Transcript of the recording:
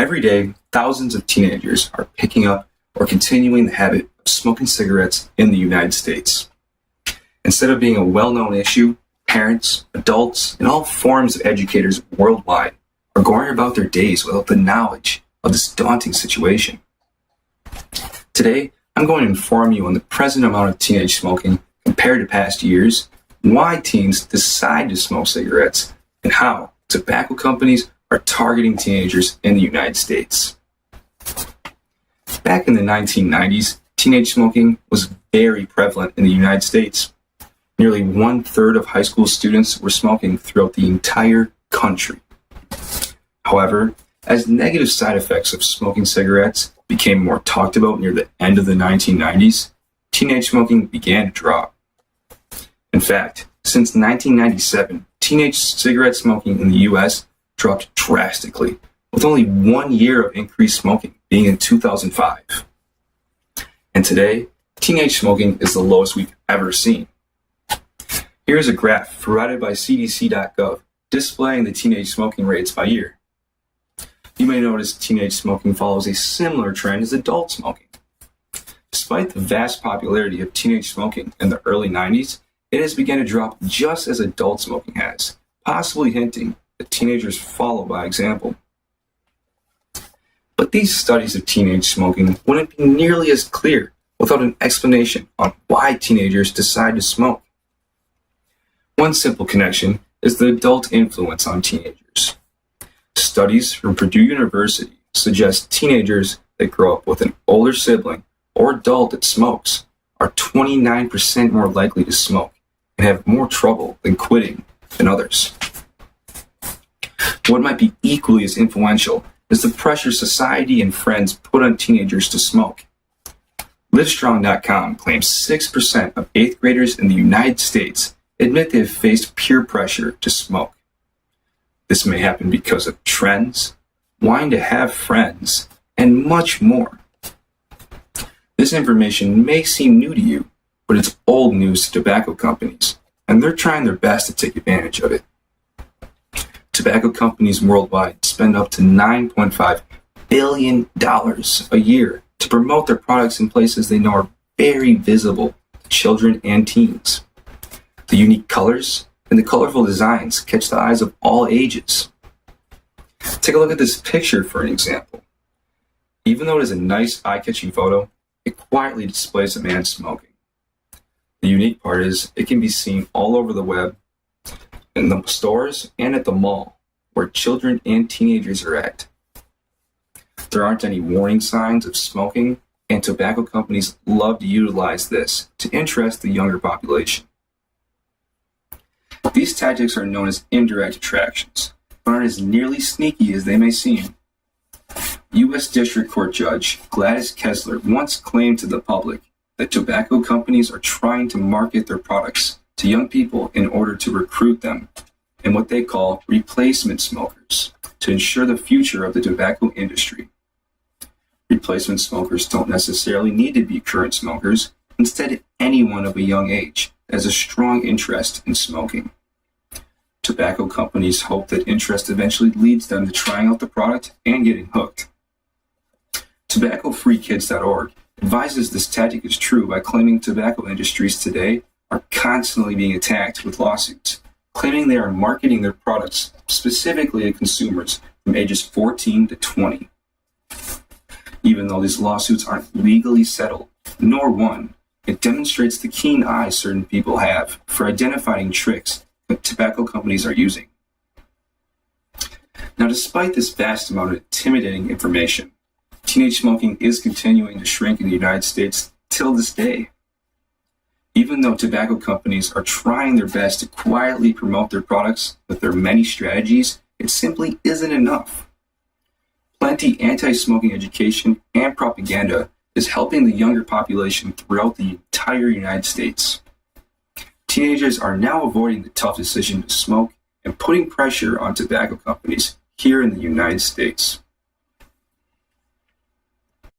Every day, thousands of teenagers are picking up or continuing the habit of smoking cigarettes in the United States. Instead of being a well-known issue, parents, adults, and all forms of educators worldwide are going about their days without the knowledge of this daunting situation. Today, I'm going to inform you on the present amount of teenage smoking compared to past years, why teens decide to smoke cigarettes, and how tobacco companies are targeting teenagers in the United States. Back in the 1990s, teenage smoking was very prevalent in the United States. Nearly 1/3 of high school students were smoking throughout the entire country. However, as negative side effects of smoking cigarettes became more talked about near the end of the 1990s, teenage smoking began to drop. In fact, since 1997, teenage cigarette smoking in the US dropped drastically, with only 1 year of increased smoking being in 2005. And today, teenage smoking is the lowest we've ever seen. Here is a graph provided by CDC.gov displaying the teenage smoking rates by year. You may notice teenage smoking follows a similar trend as adult smoking. Despite the vast popularity of teenage smoking in the early 90s, it has begun to drop just as adult smoking has, possibly hinting that teenagers follow by example. But these studies of teenage smoking wouldn't be nearly as clear without an explanation on why teenagers decide to smoke. One simple connection is the adult influence on teenagers. Studies from Purdue University suggest teenagers that grow up with an older sibling or adult that smokes are 29% more likely to smoke and have more trouble than quitting than others. What might be equally as influential is the pressure society and friends put on teenagers to smoke. Livestrong.com claims 6% of 8th graders in the United States admit they have faced peer pressure to smoke. This may happen because of trends, wanting to have friends, and much more. This information may seem new to you, but it's old news to tobacco companies, and they're trying their best to take advantage of it. Tobacco companies worldwide spend up to $9.5 billion a year to promote their products in places they know are very visible to children and teens. The unique colors and the colorful designs catch the eyes of all ages. Take a look at this picture for an example. Even though it is a nice eye-catching photo, it quietly displays a man smoking. The unique part is it can be seen all over the web, in the stores, and at the mall, where children and teenagers are at. There aren't any warning signs of smoking, and tobacco companies love to utilize this to interest the younger population. These tactics are known as indirect attractions, but aren't as nearly sneaky as they may seem. U.S. District Court Judge Gladys Kessler once claimed to the public that tobacco companies are trying to market their products to young people in order to recruit them in what they call replacement smokers to ensure the future of the tobacco industry. Replacement smokers don't necessarily need to be current smokers. Instead, anyone of a young age has a strong interest in smoking. Tobacco companies hope that interest eventually leads them to trying out the product and getting hooked. TobaccoFreeKids.org advises this tactic is true by claiming tobacco industries today are constantly being attacked with lawsuits, claiming they are marketing their products specifically to consumers from ages 14 to 20. Even though these lawsuits aren't legally settled, nor won, it demonstrates the keen eye certain people have for identifying tricks that tobacco companies are using. Now, despite this vast amount of intimidating information, teenage smoking is continuing to shrink in the United States till this day. Even though tobacco companies are trying their best to quietly promote their products with their many strategies, it simply isn't enough. Plenty anti-smoking education and propaganda is helping the younger population throughout the entire United States. Teenagers are now avoiding the tough decision to smoke and putting pressure on tobacco companies here in the United States.